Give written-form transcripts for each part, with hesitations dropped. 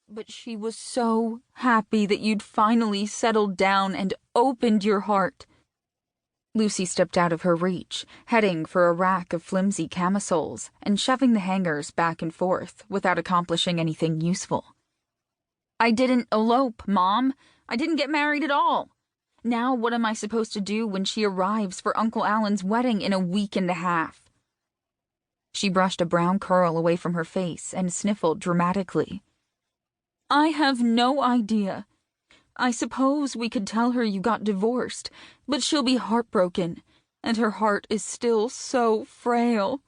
but she was so happy that you'd finally settled down and opened your heart. Lucy stepped out of her reach, heading for a rack of flimsy camisoles and shoving the hangers back and forth without accomplishing anything useful. I didn't elope, Mom. I didn't get married at all. Now what am I supposed to do when she arrives for Uncle Alan's wedding in a week and a half? She brushed a brown curl away from her face and sniffled dramatically. I have no idea. I suppose we could tell her you got divorced, but she'll be heartbroken, and her heart is still so frail.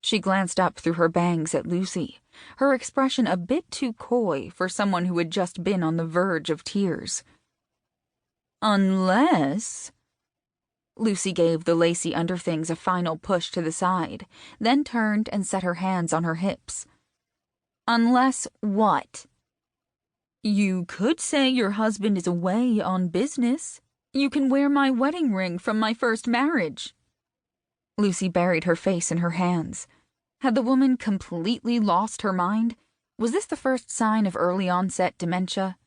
She glanced up through her bangs at Lucy, her expression a bit too coy for someone who had just been on the verge of tears. Unless... Lucy gave the lacy underthings a final push to the side, then turned and set her hands on her hips. Unless what? You could say your husband is away on business. You can wear my wedding ring from my first marriage. Lucy buried her face in her hands. Had the woman completely lost her mind? Was this the first sign of early onset dementia?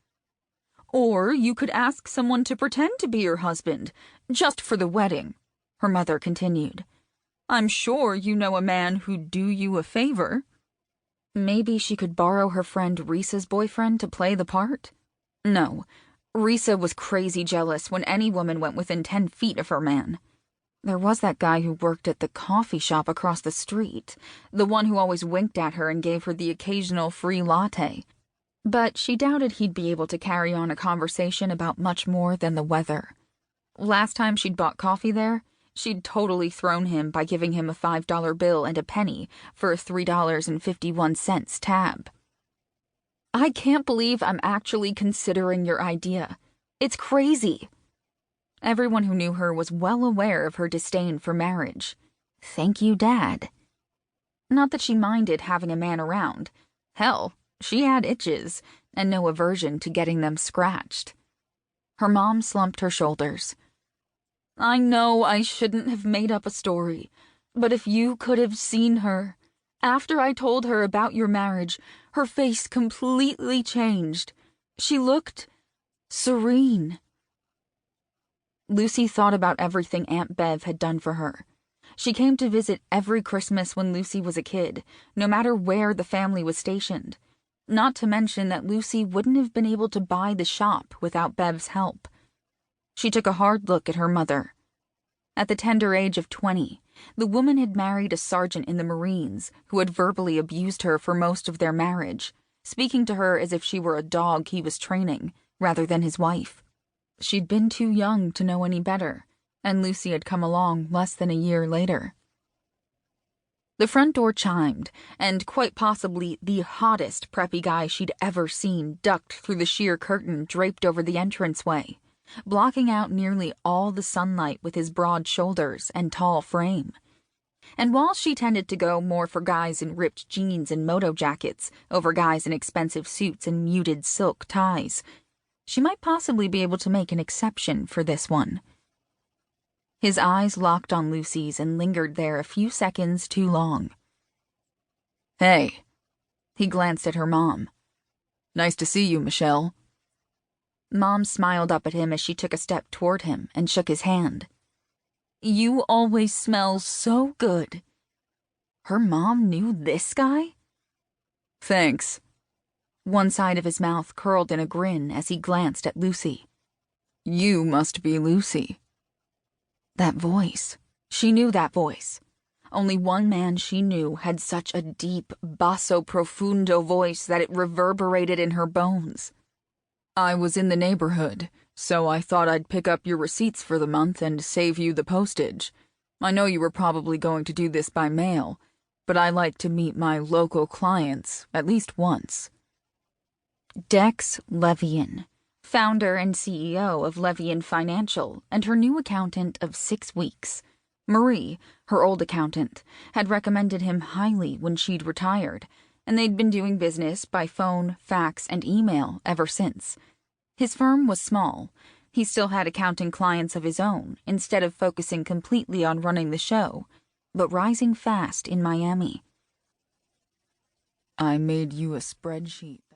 Or you could ask someone to pretend to be your husband, just for the wedding, her mother continued. I'm sure you know a man who'd do you a favor. Maybe she could borrow her friend Risa's boyfriend to play the part? No, Risa was crazy jealous when any woman went within 10 feet of her man. There was that guy who worked at the coffee shop across the street, the one who always winked at her and gave her the occasional free latte. But she doubted he'd be able to carry on a conversation about much more than the weather. Last time she'd bought coffee there, she'd totally thrown him by giving him a $5 bill and a penny for a $3.51 tab. I can't believe I'm actually considering your idea. It's crazy. Everyone who knew her was well aware of her disdain for marriage. Thank you, Dad. Not that she minded having a man around. Hell, she had itches, and no aversion to getting them scratched. Her mom slumped her shoulders. I know I shouldn't have made up a story, but if you could have seen her. After I told her about your marriage, her face completely changed. She looked serene. Lucy thought about everything Aunt Bev had done for her. She came to visit every Christmas when Lucy was a kid, no matter where the family was stationed. Not to mention that Lucy wouldn't have been able to buy the shop without Bev's help. She took a hard look at her mother. At the tender age of 20, the woman had married a sergeant in the Marines who had verbally abused her for most of their marriage, speaking to her as if she were a dog he was training, rather than his wife. She'd been too young to know any better, and Lucy had come along less than a year later. The front door chimed, and quite possibly the hottest preppy guy she'd ever seen ducked through the sheer curtain draped over the entranceway, blocking out nearly all the sunlight with his broad shoulders and tall frame. And while she tended to go more for guys in ripped jeans and moto jackets over guys in expensive suits and muted silk ties, she might possibly be able to make an exception for this one. His eyes locked on Lucy's and lingered there a few seconds too long. Hey. He glanced at her mom. Nice to see you, Michelle. Mom smiled up at him as she took a step toward him and shook his hand. You always smell so good. Her mom knew this guy? Thanks. One side of his mouth curled in a grin as he glanced at Lucy. You must be Lucy. That voice. She knew that voice. Only one man she knew had such a deep, basso profundo voice that it reverberated in her bones. I was in the neighborhood, so I thought I'd pick up your receipts for the month and save you the postage. I know you were probably going to do this by mail, but I like to meet my local clients at least once. Dex Levian, founder and CEO of Levian Financial and her new accountant of 6 weeks. Marie, her old accountant, had recommended him highly when she'd retired, and they'd been doing business by phone, fax, and email ever since. His firm was small. He still had accounting clients of his own, instead of focusing completely on running the show, but rising fast in Miami. I made you a spreadsheet.